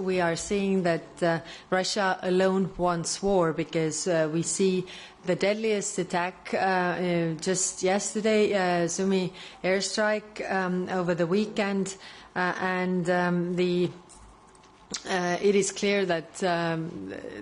we are seeing that Russia alone wants war, because we see the deadliest attack just yesterday, Sumi airstrike over the weekend, and it is clear that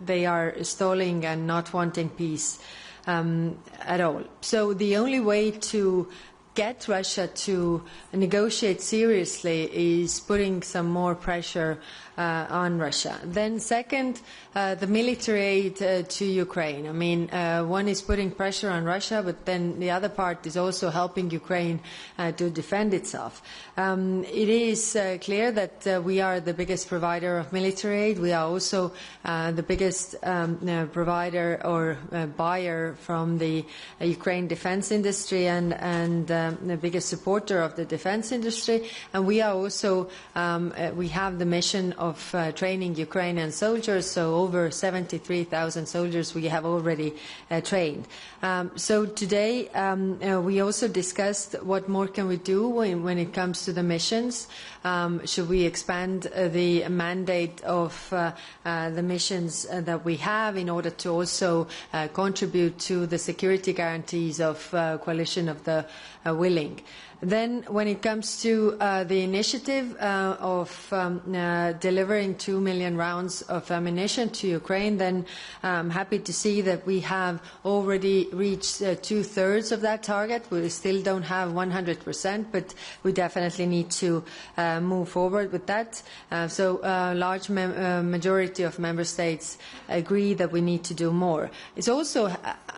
they are stalling and not wanting peace at all. So the only way to get Russia to negotiate seriously is putting some more pressure on Russia. Then second, the military aid to Ukraine. I mean, one is putting pressure on Russia, but then the other part is also helping Ukraine to defend itself. It is clear that we are the biggest provider of military aid. We are also the biggest provider or buyer from the Ukraine defense industry and the biggest supporter of the defense industry. And we are also, we have the mission of training Ukrainian soldiers, so over 73,000 soldiers we have already trained. So today we also discussed what more can we do when it comes to the missions. Should we expand the mandate of the missions that we have in order to also contribute to the security guarantees of coalition of the willing? Then when it comes to the initiative of delivering 2 million rounds of ammunition to Ukraine, then I'm happy to see that we have already reached 2/3 of that target. We still don't have 100%, but we definitely need to move forward with that. So a large majority of member states agree that we need to do more.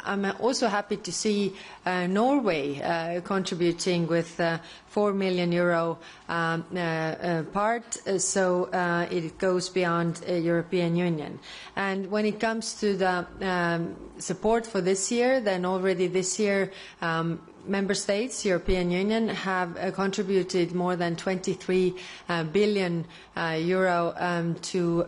I'm also happy to see Norway contributing with 4 million euro part, so it goes beyond European Union. And when it comes to the support for this year, then already this year member states, European Union, have contributed more than 23 billion euro to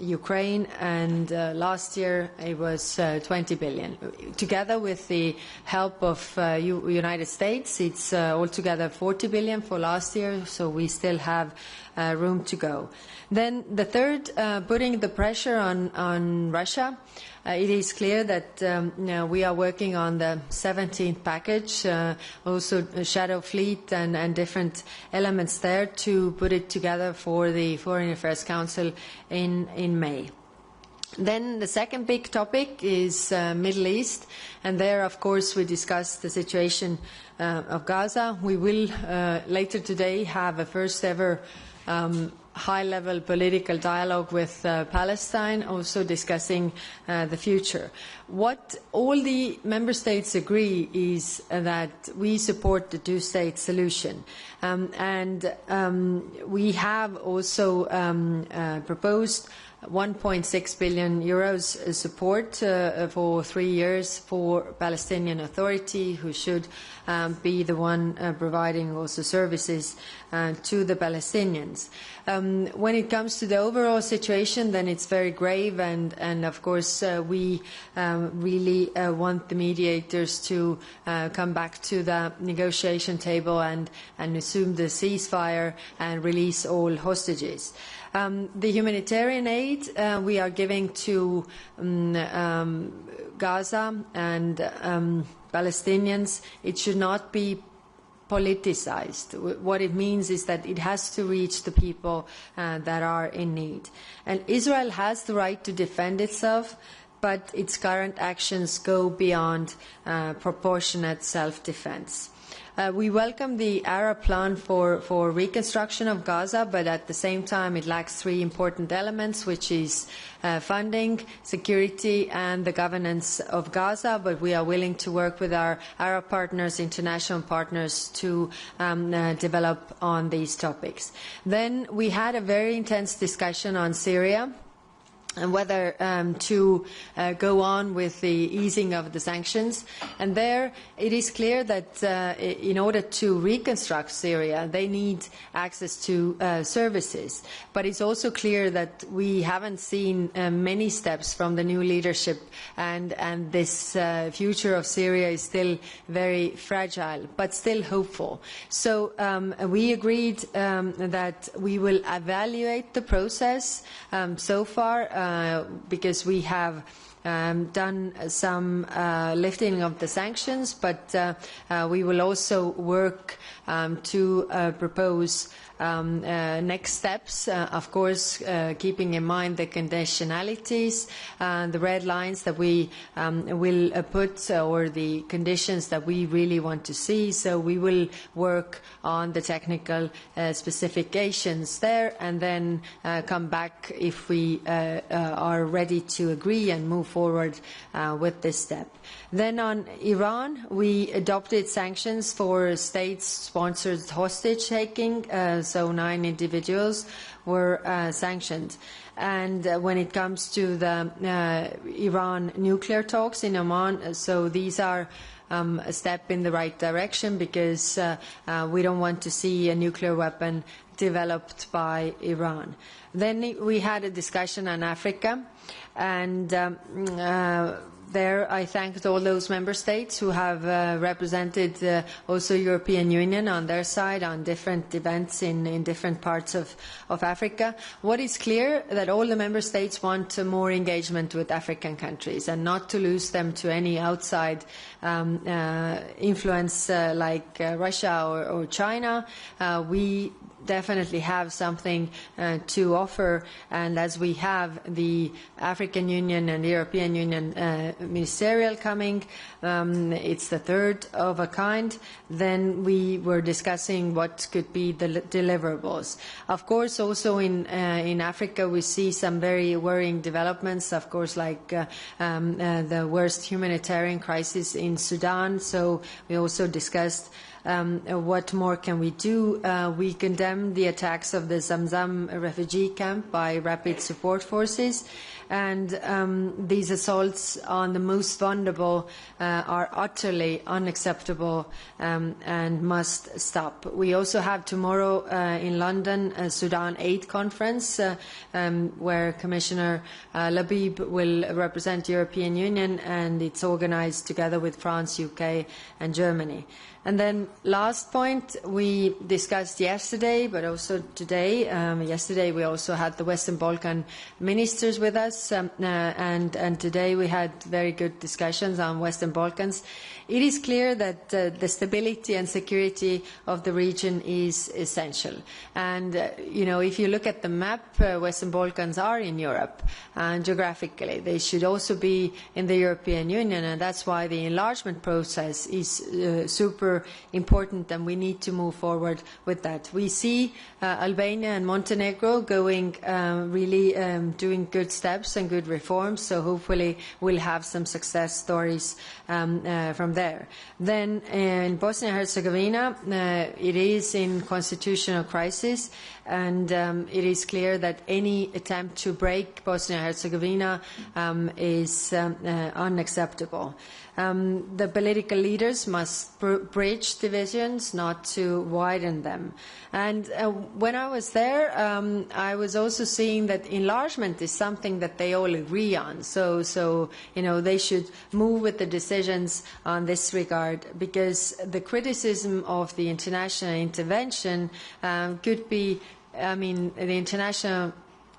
Ukraine, and last year it was 20 billion. Together with the help of United States, it's altogether 40 billion for last year, so we still have room to go. Then the third, putting the pressure on Russia. It is clear that we are working on the 17th package, also a shadow fleet and different elements there to put it together for the Foreign Affairs Council in May. Then the second big topic is Middle East, and there, of course, we discussed the situation of Gaza. We will later today have a first ever high-level political dialogue with Palestine, also discussing the future. What all the member states agree is that we support the two-state solution. And we have also proposed 1.6 billion euros support for 3 years for Palestinian Authority, who should be the one providing also services to the Palestinians. When it comes to the overall situation, then it's very grave, and of course we really want the mediators to come back to the negotiation table and assume the ceasefire and release all hostages. The humanitarian aid we are giving to Gaza and Palestinians, it should not be politicized. What it means is that it has to reach the people that are in need. And Israel has the right to defend itself, but its current actions go beyond proportionate self-defense. We welcome the Arab plan for reconstruction of Gaza, but at the same time it lacks three important elements, which is funding, security and the governance of Gaza, but we are willing to work with our Arab partners, international partners, to develop on these topics. Then we had a very intense discussion on Syria. and whether to go on with the easing of the sanctions. And there it is clear that in order to reconstruct Syria, they need access to services. But it's also clear that we haven't seen many steps from the new leadership, and this future of Syria is still very fragile, but still hopeful. So we agreed that we will evaluate the process so far, because we have done some lifting of the sanctions, but we will also work to propose next steps, of course, keeping in mind the conditionalities, the red lines that we will put, or the conditions that we really want to see. So we will work on the technical specifications there, and then come back if we are ready to agree and move forward with this step. Then on Iran, we adopted sanctions for state-sponsored hostage-taking, so 9 individuals were sanctioned. And when it comes to the Iran nuclear talks in Oman, so these are a step in the right direction, because we don't want to see a nuclear weapon developed by Iran. Then we had a discussion on Africa, and there I thanked all those member states who have represented also European Union on their side on different events in different parts of Africa. What is clear that all the member states want more engagement with African countries, and not to lose them to any outside influence like Russia or China. We definitely have something to offer, and as we have the African Union and the European Union ministerial coming, it's the third of a kind, then we were discussing what could be the deliverables. Of course, also in Africa we see some very worrying developments, of course, like the worst humanitarian crisis in Sudan, so we also discussed what more can we do? We condemn the attacks of the Zamzam refugee camp by rapid support forces, and these assaults on the most vulnerable are utterly unacceptable and must stop. We also have tomorrow in London a Sudan Aid Conference where Commissioner Labib will represent the European Union, and it's organized together with France, UK and Germany. And then last point we discussed yesterday, but also today. Yesterday we also had the Western Balkan ministers with us, and today we had very good discussions on Western Balkans. It is clear that the stability and security of the region is essential. And, if you look at the map, Western Balkans are in Europe, and geographically. They should also be in the European Union, and that's why the enlargement process is super important, and we need to move forward with that. We see Albania and Montenegro going really doing good steps and good reforms, so hopefully we'll have some success stories from there. Then in Bosnia and Herzegovina, it is in constitutional crisis, and it is clear that any attempt to break Bosnia and Herzegovina is unacceptable. The political leaders must bridge divisions, not to widen them. And when I was there, I was also seeing that enlargement is something that they all agree on. So they should move with the decisions on this regard, because the criticism of the international intervention could be, the international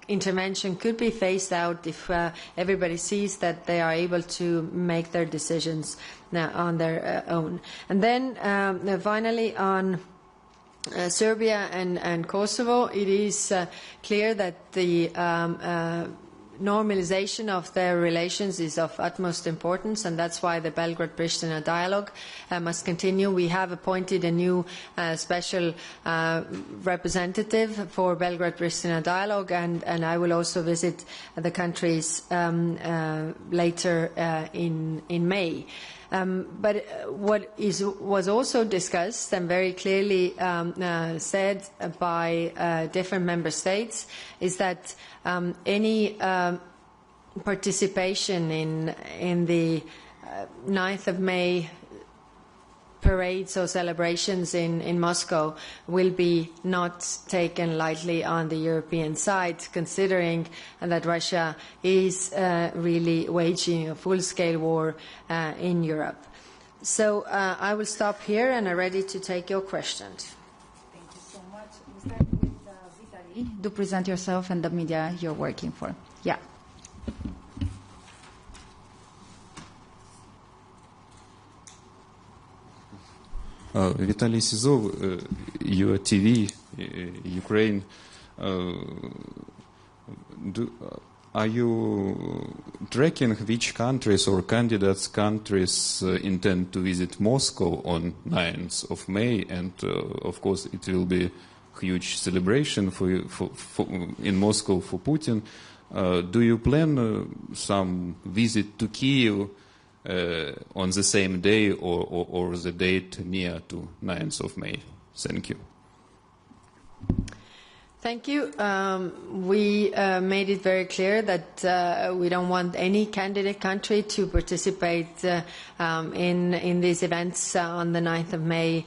intervention could be phased out if everybody sees that they are able to make their decisions on their own. And then finally on Serbia and Kosovo, it is clear that the normalization of their relations is of utmost importance, and that's why the Belgrade-Pristina dialogue must continue. We have appointed a new special representative for Belgrade-Pristina dialogue, and I will also visit the countries later in May. But what was also discussed and very clearly said by different member states is that any participation in the 9th of May parades or celebrations in Moscow will be not taken lightly on the European side, considering that Russia is really waging a full-scale war in Europe. So I will stop here and I'm ready to take your questions. Thank you so much. We start with Vitaly. Do present yourself and the media you're working for. Yeah. Vitaly Sizov, your TV, Ukraine. Are you tracking which countries or candidates countries intend to visit Moscow on 9th of May? And of course, it will be a huge celebration in Moscow for Putin. Do you plan some visit to Kyiv on the same day or the date near to 9th of May? Thank you. Thank you. We made it very clear that we don't want any candidate country to participate in these events on the 9th of May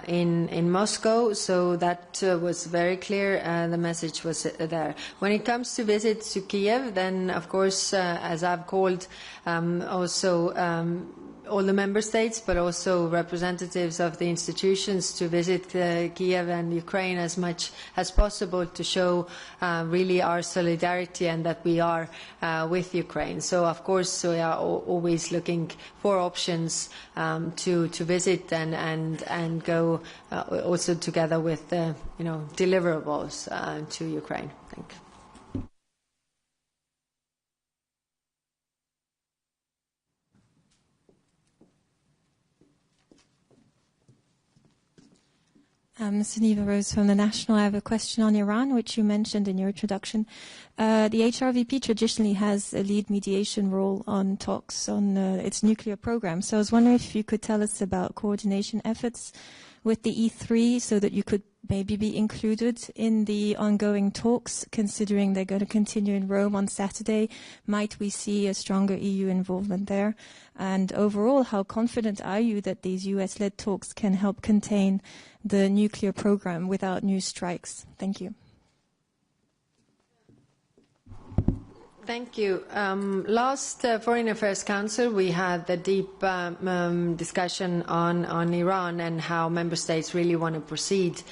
in Moscow. So that was very clear. The message was there. When it comes to visits to Kiev, then of course, as I've called also all the member states, but also representatives of the institutions to visit Kiev and Ukraine as much as possible to show really our solidarity and that we are with Ukraine. So of course we are always looking for options to visit and go also together with deliverables to Ukraine. Thank you. Suneva Rose from The National. I have a question on Iran, which you mentioned in your introduction. The HRVP traditionally has a lead mediation role on talks on its nuclear program. So I was wondering if you could tell us about coordination efforts with the E3 so that you could maybe be included in the ongoing talks, considering they're going to continue in Rome on Saturday. Might we see a stronger EU involvement there? And overall, how confident are you that these US-led talks can help contain the nuclear program without new strikes? Thank you. Thank you. Last Foreign Affairs Council, we had the deep discussion on Iran and how member states really want to proceed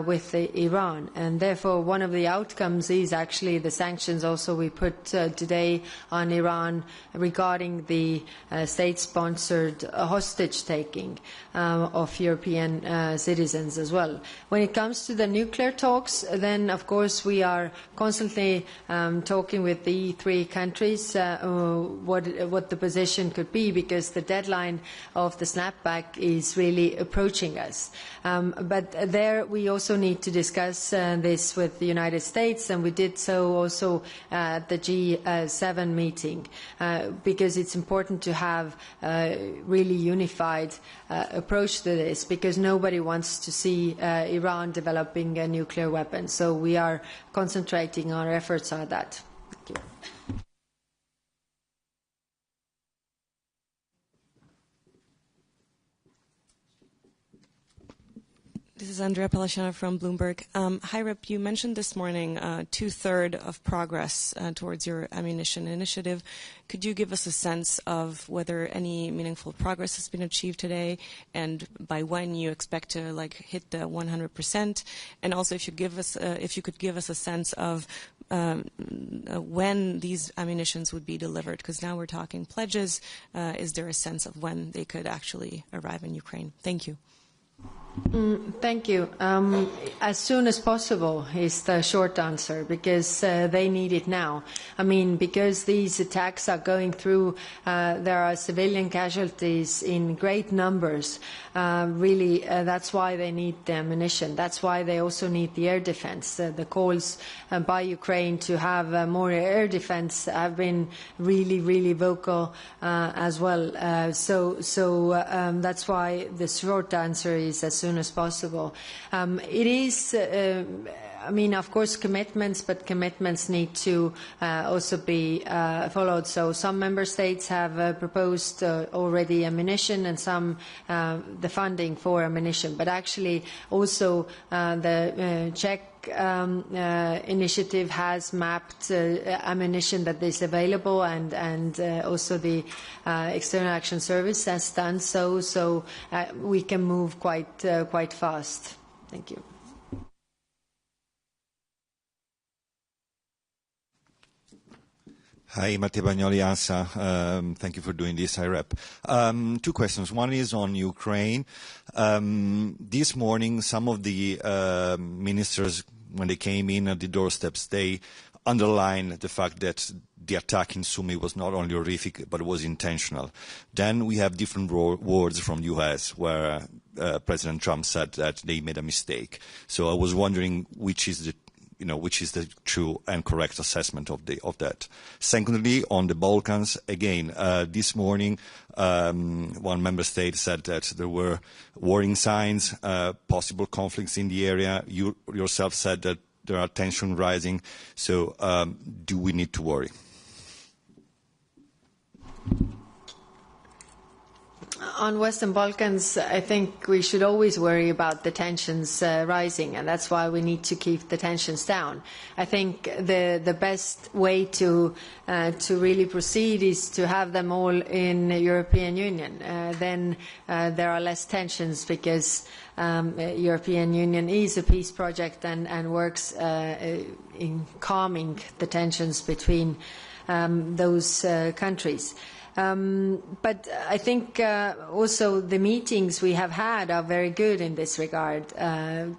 with Iran. And therefore, one of the outcomes is actually the sanctions also we put today on Iran regarding the state-sponsored hostage-taking of European citizens as well. When it comes to the nuclear talks, then of course we are constantly talking with the three countries what the position could be, because the deadline of the snapback is really approaching us. But there we also need to discuss this with the United States, and we did so also at the G7 meeting, because it's important to have a really unified approach to this, because nobody wants to see Iran developing a nuclear weapon. So we are concentrating our efforts on that. Thank you. This is Andrea Pallasciano from Bloomberg. Hi, Rep, you mentioned this morning 2/3 of progress towards your ammunition initiative. Could you give us a sense of whether any meaningful progress has been achieved today, and by when you expect to hit the 100%? And also, if you could give us a sense of when these ammunitions would be delivered, because now we're talking pledges. Is there a sense of when they could actually arrive in Ukraine? Thank you. Thank you. As soon as possible is the short answer, because they need it now. I mean, because these attacks are going through, there are civilian casualties in great numbers. Really, that's why they need the ammunition. That's why they also need the air defense. The calls by Ukraine to have more air defense have been really, really vocal as well. So that's why the short answer is as soon as possible. It is, I mean, of course, commitments, but commitments need to also be followed. So some member states have proposed already ammunition, and some the funding for ammunition. But actually, also the Czech initiative has mapped ammunition that is available, and also the External Action Service has done so. So we can move quite fast. Thank you. Hi, Matteo Bagnoli, ANSA. Thank you for doing this, IREP. Two questions. One is on Ukraine. This morning, some of the ministers, when they came in at the doorsteps, they underlined the fact that the attack in Sumy was not only horrific, but was intentional. Then we have different words from the US, where President Trump said that they made a mistake. So I was wondering which is the true and correct assessment of that. Secondly, on the Balkans, again, this morning, one member state said that there were warning signs, possible conflicts in the area. You yourself said that there are tensions rising. So do we need to worry? On Western Balkans, I think we should always worry about the tensions rising, and that's why we need to keep the tensions down. I think the best way to really proceed is to have them all in the European Union. Then there are less tensions, because European Union is a peace project and works in calming the tensions between those countries. But I think also the meetings we have had are very good in this regard,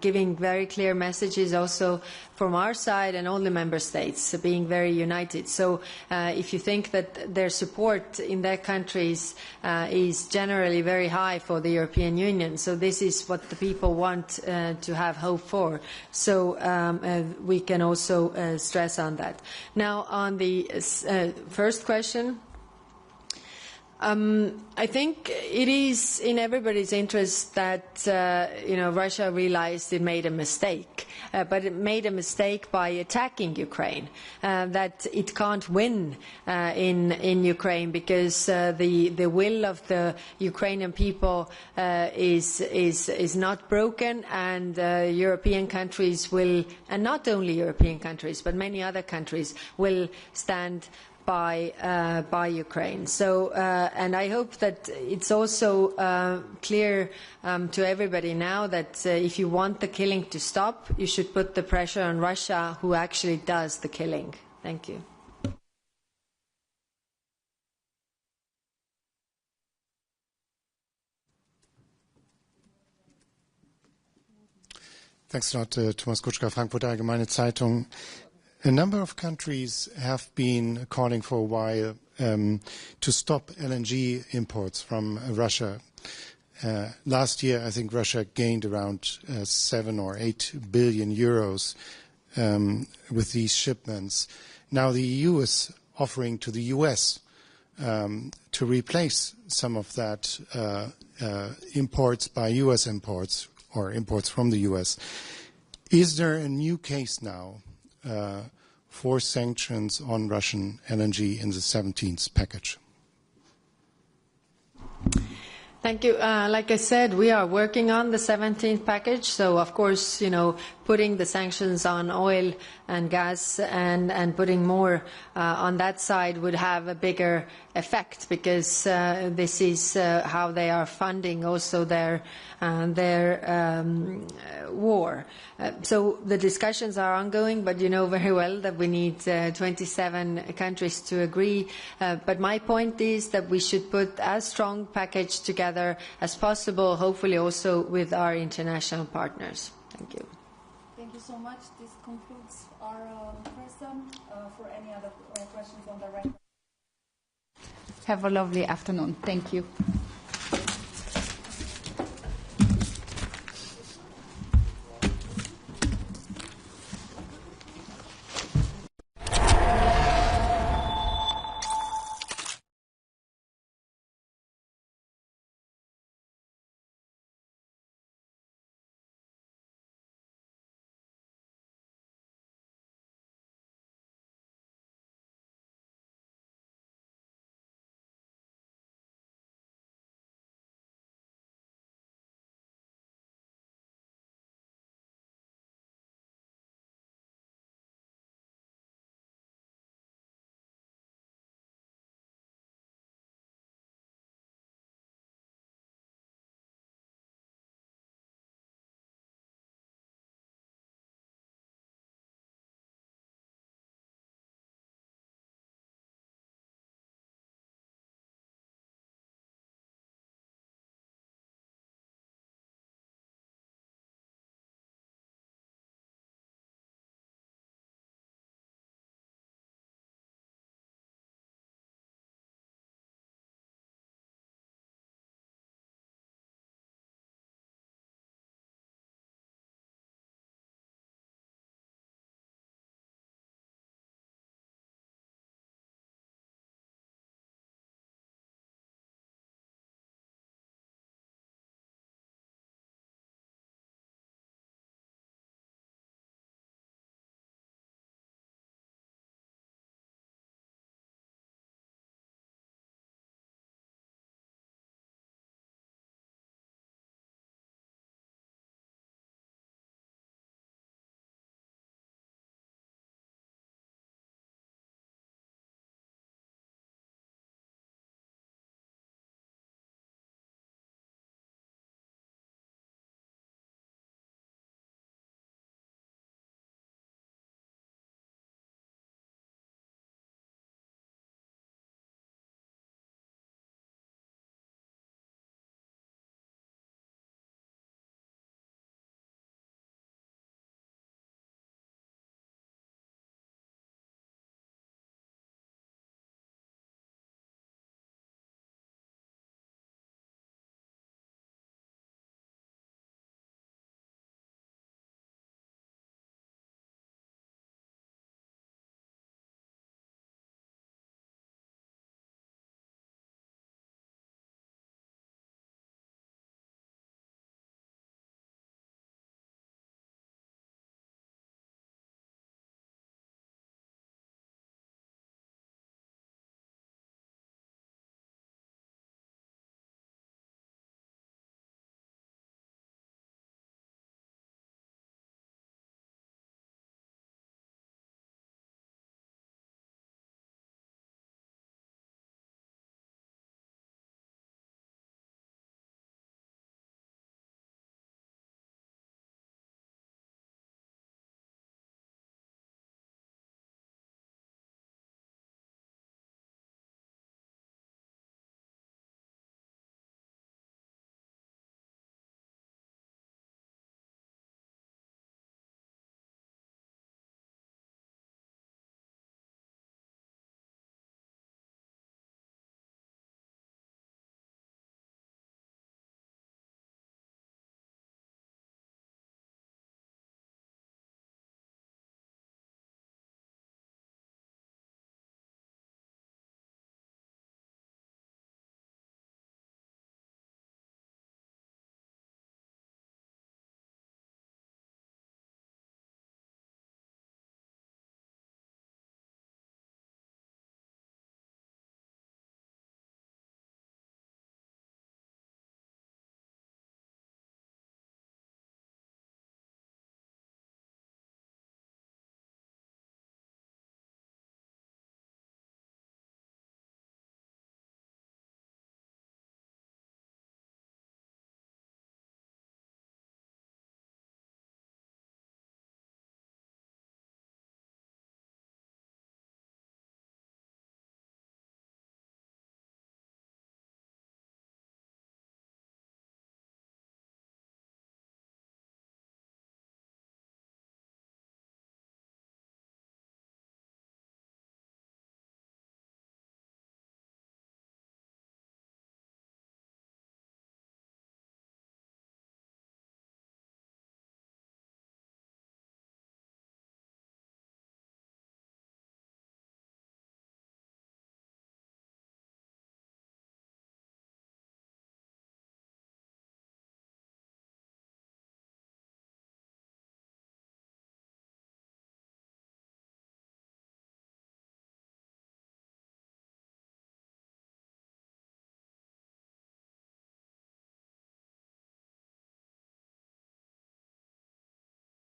giving very clear messages also from our side and all the member states being very united. So if you think that their support in their countries is generally very high for the European Union, so this is what the people want to have hope for. So we can also stress on that. Now, on the first question, I think it is in everybody's interest that Russia realized it made a mistake, but it made a mistake by attacking Ukraine. That it can't win in Ukraine, because the will of the Ukrainian people is not broken, and European countries will, and not only European countries, but many other countries will stand by Ukraine. So, and I hope that it's also clear to everybody now that if you want the killing to stop, you should put the pressure on Russia, who actually does the killing. Thank you. Thanks a lot, Thomas Kutschka, Frankfurter Allgemeine Zeitung. A number of countries have been calling for a while to stop LNG imports from Russia. Last year, I think Russia gained around 7 or 8 billion euros with these shipments. Now the EU is offering to the US to replace some of that imports by US imports, or imports from the US. Is there a new case now for sanctions on Russian LNG in the 17th package? Thank you. Like I said, we are working on the 17th package. So, of course, putting the sanctions on oil and gas and putting more on that side would have a bigger effect, because this is how they are funding also their war. So the discussions are ongoing, but you know very well that we need 27 countries to agree. But my point is that we should put as strong package together as possible, hopefully also with our international partners. Thank you. Thank you so much. This concludes our person. For any other questions on the record. Have a lovely afternoon. Thank you.